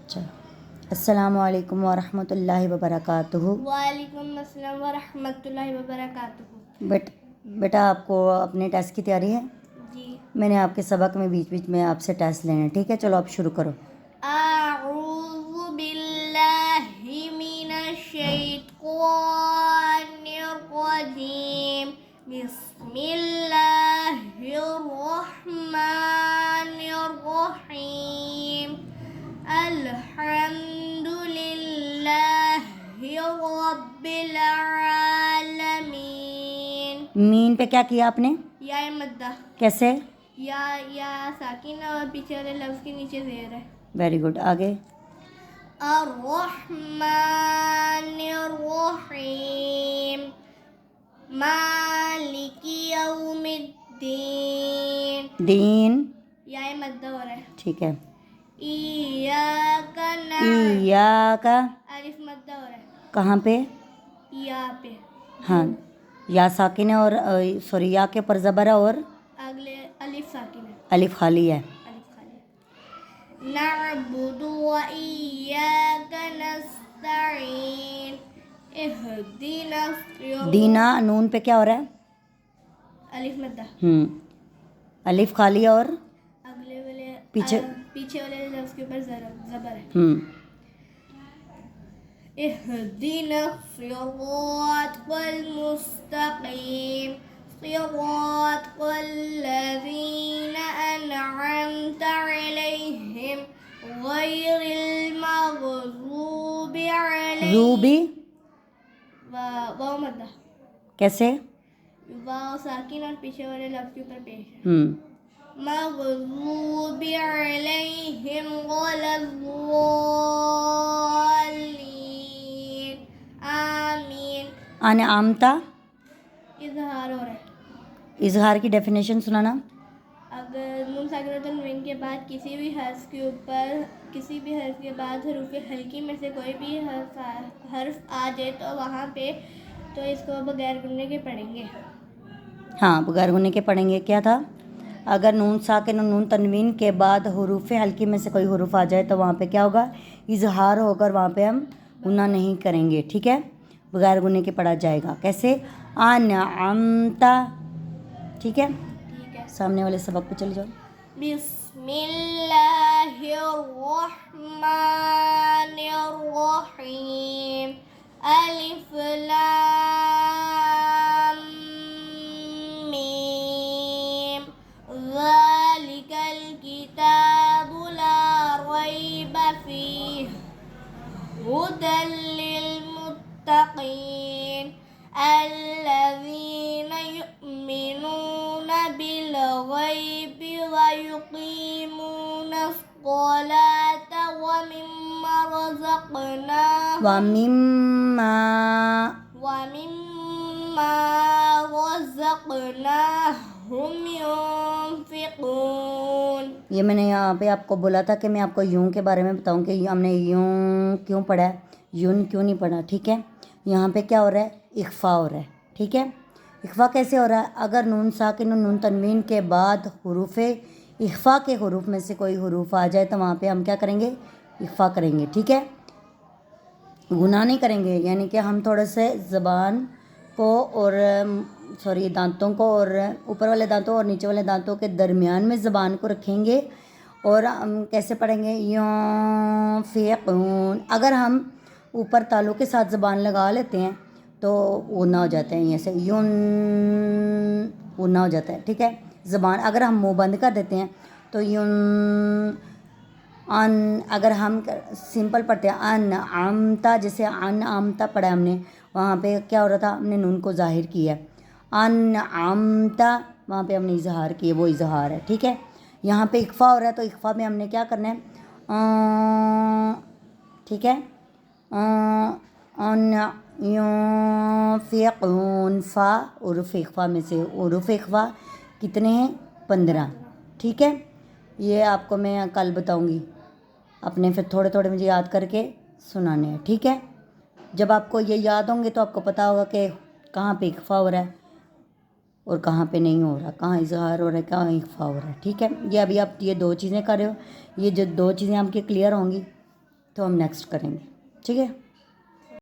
اچھا، السلام علیکم ورحمۃ اللہ وبرکاتہ۔ وعلیکم السلام ورحمۃ اللہ وبرکاتہ۔ بیٹا آپ کو اپنے ٹیسٹ کی تیاری ہے؟ جی۔ میں نے آپ کے سبق میں بیچ بیچ میں آپ سے ٹیسٹ لینے، ٹھیک ہے؟ چلو آپ شروع کرو۔ اعوذ باللہ من الشیطان الرجیم، بسم اللہ الرحمن الرحیم، الحمد للہ رب العالمین۔ مین پہ کیا کیا آپ نے؟ یا مدہ، کیسے؟ یا ساکن اور پیچھے والے لفظ کے نیچے زیر ہے۔ ویری گڈ، آگے؟ الرحمن الرحیم، مالک یوم الدین۔ دین، یا مدہ ہو رہا ہے۔ ٹھیک ہے۔ ایاک ایاک، الف مدہ ہو رہا ہے کہاں پہ؟ یا پہ۔ ہاں، یا ساکن ہے اور سوری یا کے پر زبر ہے اور اگلے الف ساکن ہے، الف خالی ہے۔ الف خالی۔ نعبد و ایاک نستعین، اہدنا الصراط۔ دینا، نون پہ کیا ہو رہا ہے؟ الف مدہ، الف خالی ہے اور اگلے والے پیچھے پیچھے والے لفظ کے اوپر زبر ہے۔ اہدنا الصراط المستقیم، صراط الذین انعمت علیہم غیر المغضوب علیہم۔ روبی واو مدہ، کیسے؟ واو ساکن اور پیچھے والے لفظ کے اوپر پیش ہے۔ مغضوب علیہم ولا الضالین، آمین۔ انعامتا، اظہار ہو رہا ہے۔ اظہار کی ڈیفینیشن سنانا۔ اگر نون ساکن اور تنوین کے بعد کسی بھی حرف کے بعد حروف ہلکی میں سے کوئی بھی حرف آ جائے تو وہاں پہ تو اس کو بغیر گننے کے پڑھیں گے۔ ہاں، بغیر گنے کے پڑھیں گے۔ کیا تھا؟ اگر نون ساکن اور نون تنوین کے بعد حروف ہلکی میں سے کوئی حروف آ جائے تو وہاں پہ کیا ہوگا؟ اظہار ہو کر وہاں پہ ہم گنہ نہیں کریں گے، ٹھیک ہے؟ بغیر گنے کے پڑھا جائے گا۔ کیسے؟ انعمتا، ٹھیک ہے؟ ٹھیک ہے۔ سامنے والے سبق پہ چلے جاؤ۔ بسم اللہ الرحمن الرحیم، الف لام میم، ذالک الکتاب لا ریب فیہ، ھدی للمتقین، الذین یؤمنون بالغیب ویقیمون الصلاة ومما رزقناہم ينفقون۔ یہ میں نے یہاں پہ آپ کو بولا تھا کہ میں آپ کو یوں کے بارے میں بتاؤں کہ ہم نے یوں کیوں پڑھا ہے، یون کیوں نہیں پڑھا، ٹھیک ہے؟ یہاں پہ کیا ہو رہا ہے؟ اخفا ہو رہا ہے، ٹھیک ہے؟ اخفا کیسے ہو رہا ہے؟ اگر نون ساکن اور نون تنوین کے بعد حروف اخفا کے حروف میں سے کوئی حروف آ جائے تو وہاں پہ ہم کیا کریں گے؟ اخفا کریں گے، ٹھیک ہے؟ گناہ نہیں کریں گے، یعنی کہ ہم تھوڑے سے زبان کو اور دانتوں کو اور اوپر والے دانتوں اور نیچے والے دانتوں کے درمیان میں زبان کو رکھیں گے اور ہم کیسے پڑھیں گے؟ ینفقون۔ اگر ہم اوپر تالوں کے ساتھ زبان لگا لیتے ہیں تو غنہ ہو جاتا ہے، یہیں سے یون غنہ ہو جاتا ہے، ٹھیک ہے؟ زبان اگر ہم منہ بند کر دیتے ہیں تو یون اگر ہم سمپل پڑھتے ہیں انعمتا، جیسے انعمتا پڑھا ہم نے، وہاں پہ کیا ہو رہا تھا؟ ہم نے نون کو ظاہر کیا ہے۔ انعمتا وہاں پہ ہم نے اظہار کیا، وہ اظہار ہے، ٹھیک ہے؟ یہاں پہ اخفا ہو رہا ہے تو اخفا میں ہم نے کیا کرنا ہے؟ ٹھیک ہے؟ ینفقون، فا حروف اخفا میں سے، حروف اخفا کتنے ہیں؟ 15، ٹھیک ہے؟ یہ آپ کو میں کل بتاؤں گی، اپنے پھر تھوڑے تھوڑے مجھے یاد کر کے سنانے ہیں، ٹھیک ہے؟ جب آپ کو یہ یاد ہوں گے تو آپ کو پتہ ہوگا کہ کہاں پہ اخفا ہو رہا ہے اور کہاں پہ نہیں ہو رہا، کہاں اظہار ہو رہا ہے، کہاں اخفا ہو رہا ہے، ٹھیک ہے؟ یہ ابھی آپ یہ 2 چیزیں کر رہے ہو، یہ جو 2 چیزیں آپ کی کلیئر ہوں گی تو ہم نیکسٹ کریں گے. ٹھیک ہے.